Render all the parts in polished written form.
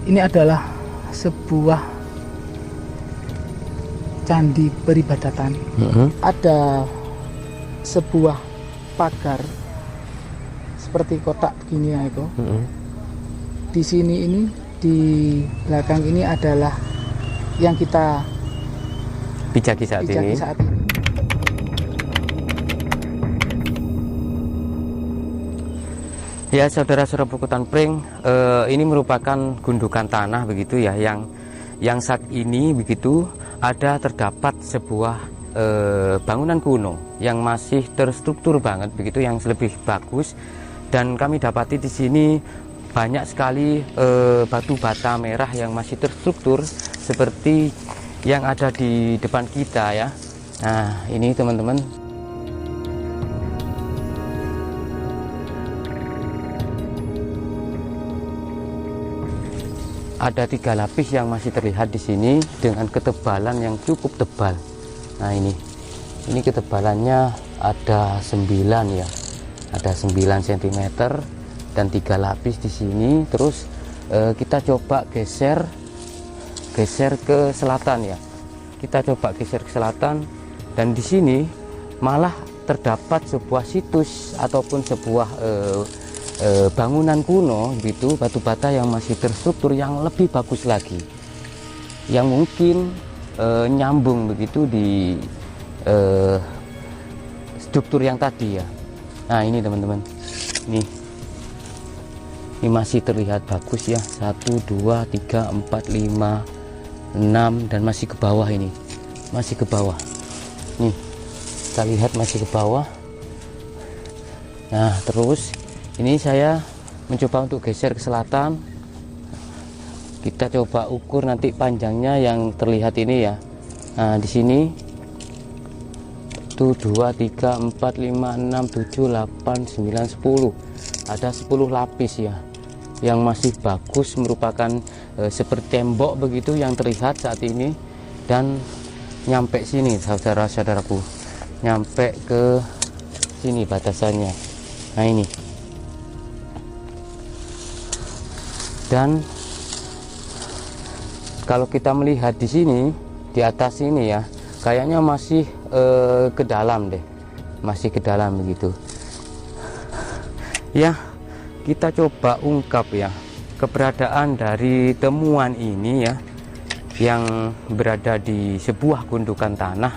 ini adalah sebuah candi peribadatan. Ada sebuah pagar seperti kotak begini ya Eko. Di sini ini, di belakang ini adalah yang kita Pijaki saat ini. Ya, saudara-saudara Pukutan Pring, ini merupakan gundukan tanah begitu ya, yang saat ini begitu terdapat sebuah bangunan kuno yang masih terstruktur banget begitu, yang lebih bagus. Dan kami dapati di sini banyak sekali batu bata merah yang masih terstruktur seperti yang ada di depan kita ya. Nah, ini teman-teman. Ada 3 lapis yang masih terlihat di sini dengan ketebalan yang cukup tebal. Nah, ini ketebalannya ada 9 ya. Ada 9 cm dan 3 lapis di sini. Terus kita coba geser ke selatan ya. Kita coba geser ke selatan, dan di sini malah terdapat sebuah situs ataupun sebuah bangunan kuno gitu, batu bata yang masih terstruktur yang lebih bagus lagi, yang mungkin nyambung begitu di struktur yang tadi ya. Nah, ini teman-teman, ini masih terlihat bagus ya. 1 2 3 4 5 6 dan masih ke bawah, ini masih ke bawah. Nih, kita lihat masih ke bawah. Nah, terus ini saya mencoba untuk geser ke selatan. Kita coba ukur nanti panjangnya yang terlihat ini ya. Nah, di sini 1 2 3 4 5 6 7 8 9 10. Ada 10 lapis ya, yang masih bagus, merupakan seperti tembok begitu yang terlihat saat ini. Dan nyampe sini saudara-saudaraku, nyampe ke sini batasannya. Nah, ini. Dan kalau kita melihat di sini, di atas ini ya, kayaknya masih ke dalam deh, masih ke dalam begitu. Ya, kita coba ungkap ya keberadaan dari temuan ini ya, yang berada di sebuah gundukan tanah,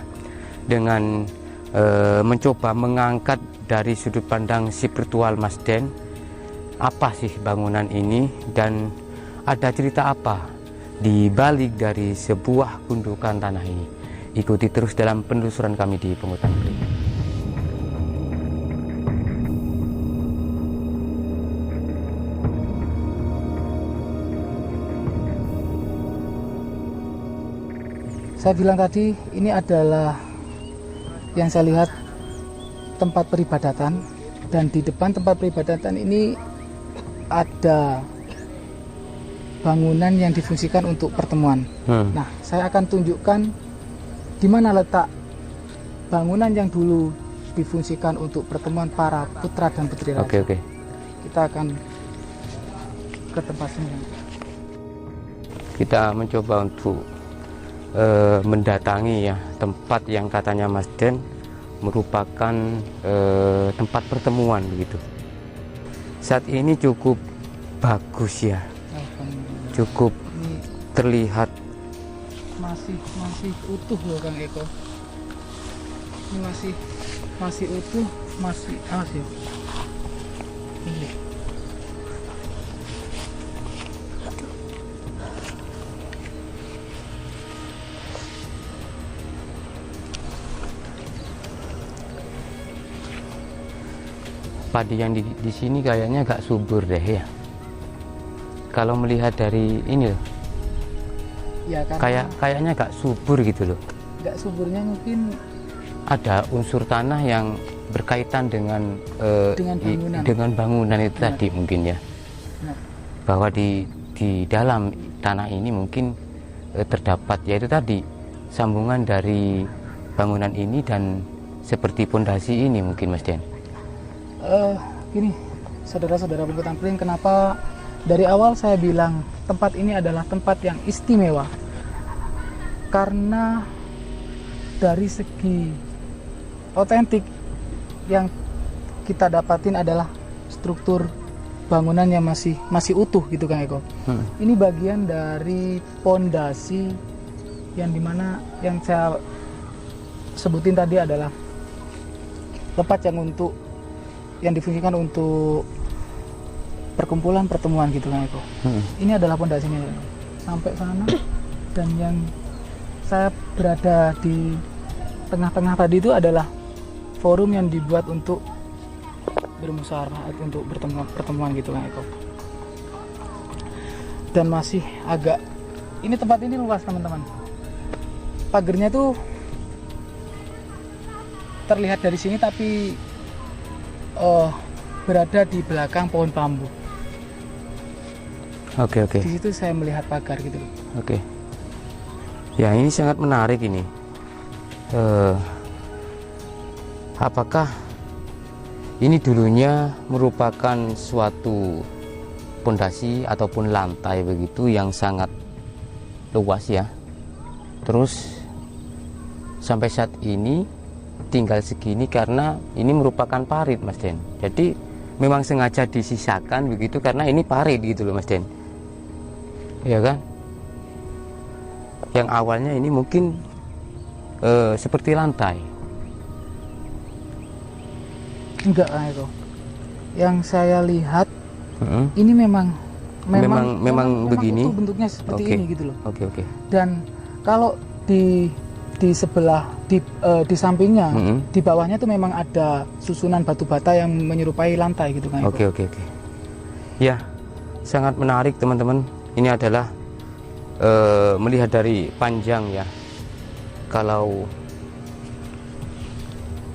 dengan mencoba mengangkat dari sudut pandang spiritual Mas Den. Apa sih bangunan ini, dan ada cerita apa di balik dari sebuah gundukan tanah ini? Ikuti terus dalam penelusuran kami di Pungutan Pring. Saya bilang tadi, ini adalah yang saya lihat tempat peribadatan, dan di depan tempat peribadatan ini ada bangunan yang difungsikan untuk pertemuan. Nah, saya akan tunjukkan di mana letak bangunan yang dulu difungsikan untuk pertemuan para putra dan putri raja. Oke. Kita akan ke tempat ini. Kita mencoba untuk mendatangi ya tempat yang katanya Mas Den merupakan tempat pertemuan begitu. Saat ini cukup bagus ya, cukup terlihat masih utuh loh Kang Eko. Ini masih utuh, masih ya. Ini. Padi yang di sini kayaknya agak subur deh ya. Kalau melihat dari ini loh, Ya, kayaknya agak subur gitu loh. Agak suburnya mungkin ada unsur tanah yang berkaitan dengan bangunan itu tadi mungkin ya. Nah. Bahwa di dalam tanah ini mungkin terdapat yaitu tadi sambungan dari bangunan ini dan seperti pondasi ini mungkin Mas Den. Gini, saudara-saudara Pungutan Pring, kenapa Dari awal saya bilang tempat ini adalah tempat yang istimewa karena dari segi otentik yang kita dapatin adalah struktur bangunannya masih utuh gitu Kang Eko. Ini bagian dari pondasi yang dimana yang saya sebutin tadi adalah tempat yang difungsikan untuk perkumpulan pertemuan gitu Kang Eko. Ini adalah pondasinya sampai sana, dan yang saya berada di tengah-tengah tadi itu adalah forum yang dibuat untuk bermusyawarah, untuk pertemuan gitu Kang Eko. Dan masih agak, ini tempat ini luas teman-teman. Pagernya tuh terlihat dari sini tapi berada di belakang pohon bambu. Oke. Di situ saya melihat pagar gitu. Oke. Ya, ini sangat menarik ini. Apakah ini dulunya merupakan suatu pondasi ataupun lantai begitu yang sangat luas ya. Terus sampai saat ini tinggal segini karena ini merupakan parit Mas Den. Jadi memang sengaja disisakan begitu karena ini parit gitu loh Mas Den. Ya kan? Yang awalnya ini mungkin seperti lantai. Enggak Kang Eko. Yang saya lihat ini memang begini. Itu bentuknya seperti ini gitu loh. Oke. Dan kalau di sebelah di sampingnya, di bawahnya tuh memang ada susunan batu bata yang menyerupai lantai gitu Kang Eko. Oke. Ya, sangat menarik teman-teman. Ini adalah melihat dari panjang ya. Kalau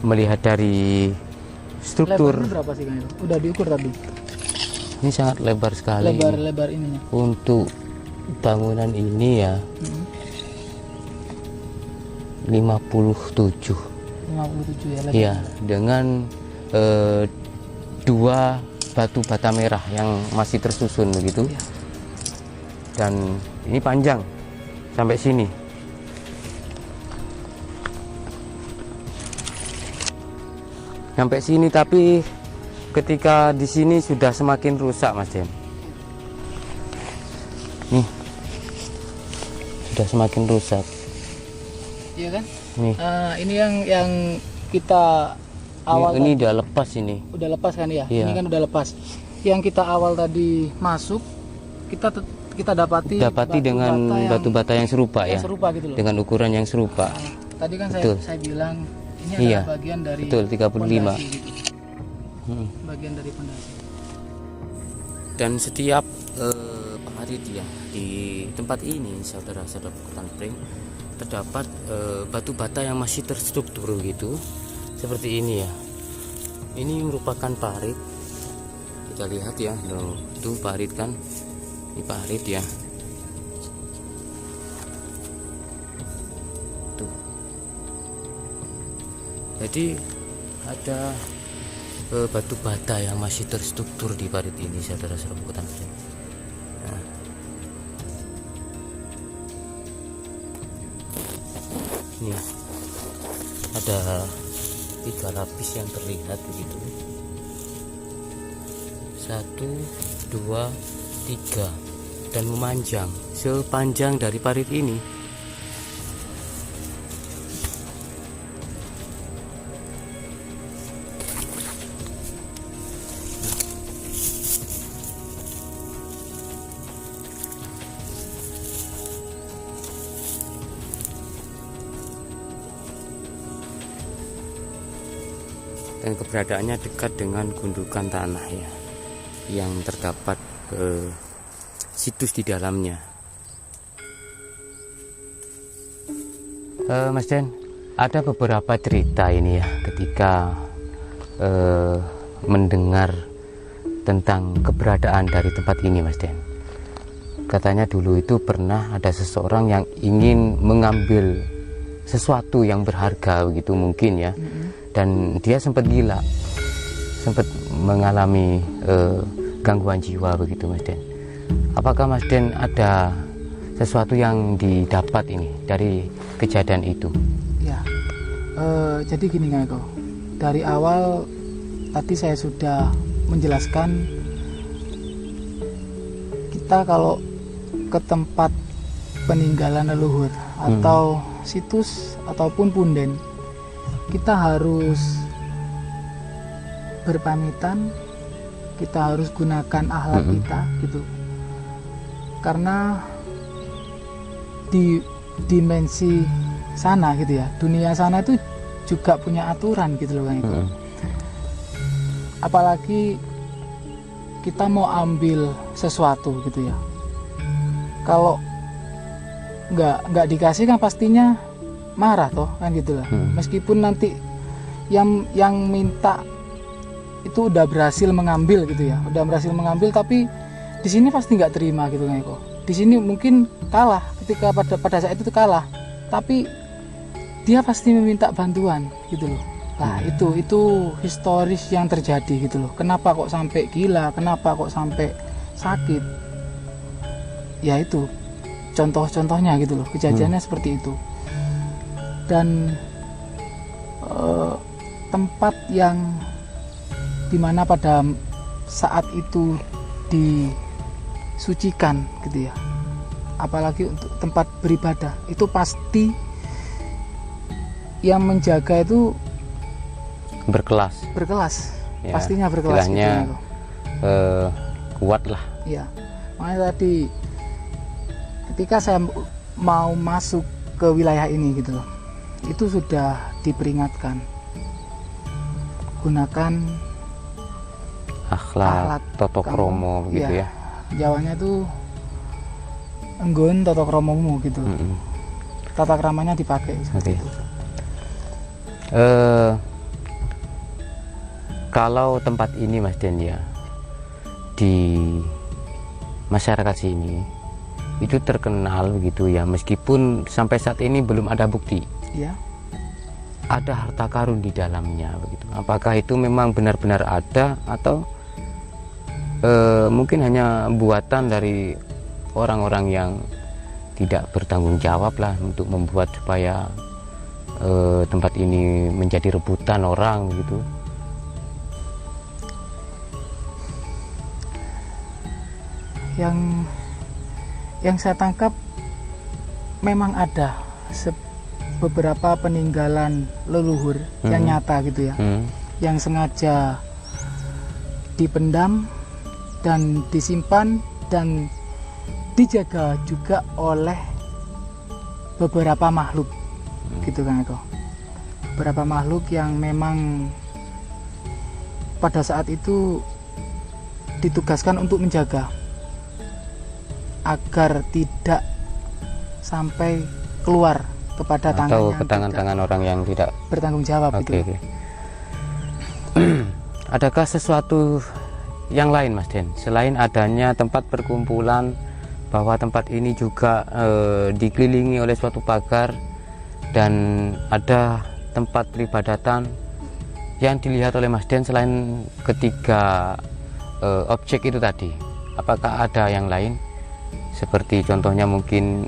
melihat dari struktur, lebarnya berapa sih Kang Eko? Udah diukur tadi. Ini sangat lebar sekali. Lebar ininya. Untuk bangunan ini ya. 57 ya lebar. Iya, dengan 2 batu bata merah yang masih tersusun begitu ya. Dan ini panjang sampai sini. Sampai sini, tapi ketika di sini sudah semakin rusak Mas Den. Nih, sudah semakin rusak. Iya kan? Nih. Ini yang kita awal ini udah lepas ini. Udah lepas kan ya? Iya. Ini kan udah lepas. Yang kita awal tadi masuk, kita dapati dengan batu bata yang serupa ya. Serupa gitu loh. Dengan ukuran yang serupa. Tadi kan saya bilang ini adalah bagian dari 35. Pondasi, gitu. Bagian dari pondasi. Dan setiap parit ya di tempat ini saudara-saudara Bukutan Pring terdapat batu bata yang masih terstruktur gitu seperti ini ya. Ini merupakan parit, kita lihat ya. Itu parit kan, ini parit ya. Tuh, jadi ada batu bata yang masih terstruktur di parit ini saudara-saudara Bukutan Pring. Ini ada 3 lapis yang terlihat begitu. 1, 2, 3 dan memanjang sepanjang dari parit ini. Dan keberadaannya dekat dengan gundukan tanah ya, yang terdapat situs di dalamnya. Mas Den, ada beberapa cerita ini ya ketika mendengar tentang keberadaan dari tempat ini Mas Den. Katanya dulu itu pernah ada seseorang yang ingin mengambil sesuatu yang berharga begitu mungkin ya. Dan dia sempat gila, sempat mengalami gangguan jiwa begitu Mas Den. Apakah Mas Den ada sesuatu yang didapat ini dari kejadian itu? Ya, jadi gini Kang Eko, dari awal tadi saya sudah menjelaskan, kita kalau ke tempat peninggalan leluhur atau situs ataupun punden, kita harus berpamitan, kita harus gunakan akhlak kita gitu, karena di dimensi sana gitu ya, dunia sana itu juga punya aturan gitu loh Kang Eko. Apalagi kita mau ambil sesuatu gitu ya, kalau nggak dikasih kan pastinya marah toh kan gitu lah. Meskipun nanti yang minta itu udah berhasil mengambil gitu ya, udah berhasil mengambil, tapi di sini pasti nggak terima gitu Kang Eko. Di sini mungkin kalah, ketika pada saat itu kalah, tapi dia pasti meminta bantuan gitu loh. Nah itu historis yang terjadi gitu loh. Kenapa kok sampai gila, kenapa kok sampai sakit, ya itu contoh-contohnya gitu loh, kejadiannya seperti itu. Dan tempat yang dimana pada saat itu disucikan gitu ya, apalagi untuk tempat beribadah, itu pasti yang menjaga itu berkelas ya, pastinya berkelas gitu ya. Kuat lah ya. Makanya tadi ketika saya mau masuk ke wilayah ini gitu loh, itu sudah diperingatkan, gunakan akhlak toto kromo gitu ya. Jawanya itu enggun toto kromomu gitu. Tata keramanya dipakai seperti itu. Kalau tempat ini Mas Den ya, di masyarakat sini itu terkenal begitu ya, meskipun sampai saat ini belum ada bukti ya, ada harta karun di dalamnya begitu. Apakah itu memang benar-benar ada, atau mungkin hanya buatan dari orang-orang yang tidak bertanggung jawab lah untuk membuat supaya tempat ini menjadi rebutan orang begitu? Yang saya tangkap memang ada beberapa peninggalan leluhur yang nyata gitu ya, yang sengaja dipendam dan disimpan dan dijaga juga oleh beberapa makhluk gitu kan Eko. Beberapa makhluk yang memang pada saat itu ditugaskan untuk menjaga agar tidak sampai keluar kepada atau ke tangan-tangan orang yang tidak bertanggung jawab. Gitu. Adakah sesuatu yang lain Mas Den selain adanya tempat perkumpulan, bahwa tempat ini juga dikelilingi oleh suatu pagar dan ada tempat peribadatan yang dilihat oleh Mas Den selain ketiga objek itu tadi? Apakah ada yang lain, seperti contohnya mungkin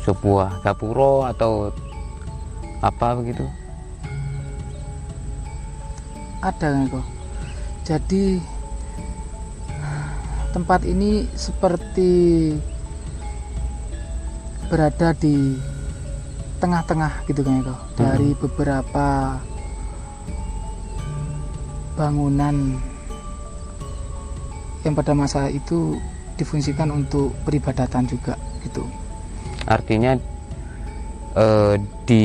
sebuah gapuro atau apa begitu? Ada Eko. Jadi tempat ini seperti berada di tengah-tengah gitu kan Eko, dari beberapa bangunan yang pada masa itu difungsikan untuk peribadatan juga gitu. Artinya di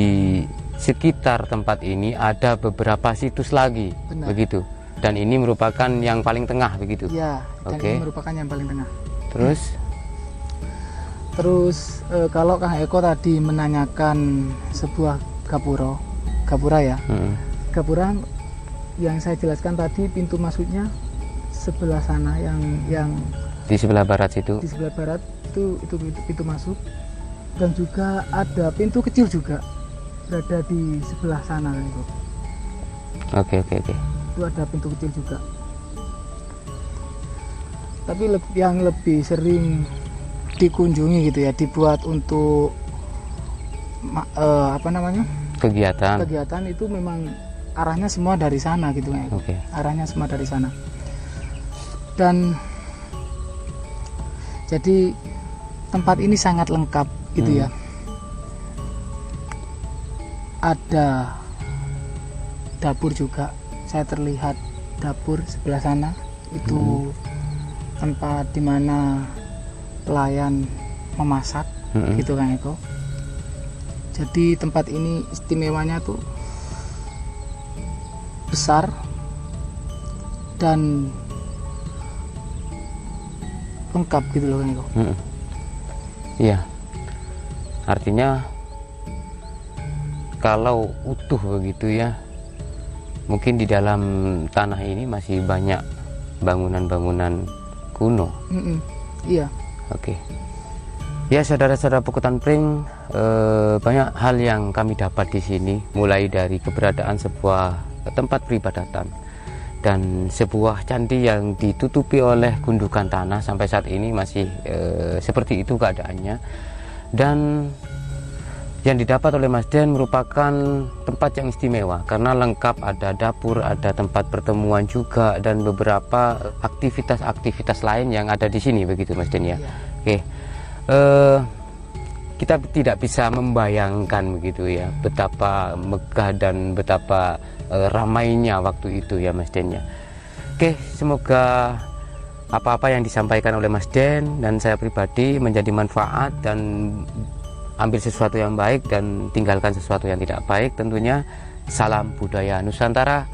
sekitar tempat ini ada beberapa situs lagi. Benar. Begitu, dan ini merupakan yang paling tengah begitu ya. Dan ini merupakan yang paling tengah. Terus kalau Kang Eko tadi menanyakan sebuah gapura ya, gapura yang saya jelaskan tadi, pintu masuknya sebelah sana, yang di sebelah barat situ. Di sebelah barat itu pintu masuk, dan juga ada pintu kecil juga berada di sebelah sana itu. Oke. Itu ada pintu kecil juga. tapi yang lebih sering dikunjungi gitu ya, dibuat untuk apa namanya, kegiatan. itu memang arahnya semua dari sana gitu ya. Oke. Arahnya semua dari sana. Dan jadi tempat ini sangat lengkap gitu ya. Ada dapur juga, saya terlihat dapur sebelah sana itu tempat dimana pelayan memasak gitu Kang Eko. Jadi tempat ini istimewanya tuh besar dan lengkap gitu loh Kang Eko. Iya, artinya kalau utuh begitu ya, mungkin di dalam tanah ini masih banyak bangunan-bangunan kuno. Iya. Oke. Ya, saudara-saudara Pukutan Pring, banyak hal yang kami dapat di sini, mulai dari keberadaan sebuah tempat peribadatan dan sebuah candi yang ditutupi oleh gundukan tanah sampai saat ini masih seperti itu keadaannya. Dan yang didapat oleh Mas Den merupakan tempat yang istimewa karena lengkap, ada dapur, ada tempat pertemuan juga, dan beberapa aktivitas-aktivitas lain yang ada di sini begitu Mas Den ya. Oke. Kita tidak bisa membayangkan begitu ya betapa megah dan betapa ramainya waktu itu ya Mas Den ya. Oke, semoga apa-apa yang disampaikan oleh Mas Den dan saya pribadi menjadi manfaat, dan ambil sesuatu yang baik dan tinggalkan sesuatu yang tidak baik tentunya. Salam budaya Nusantara,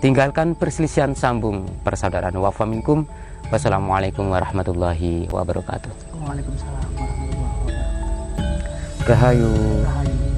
tinggalkan perselisihan, sambung persaudaraan. Wa minkum. Wassalamualaikum warahmatullahi wabarakatuh. Waalaikumsalam warahmatullahi wabarakatuh. Rahayu. Rahayu.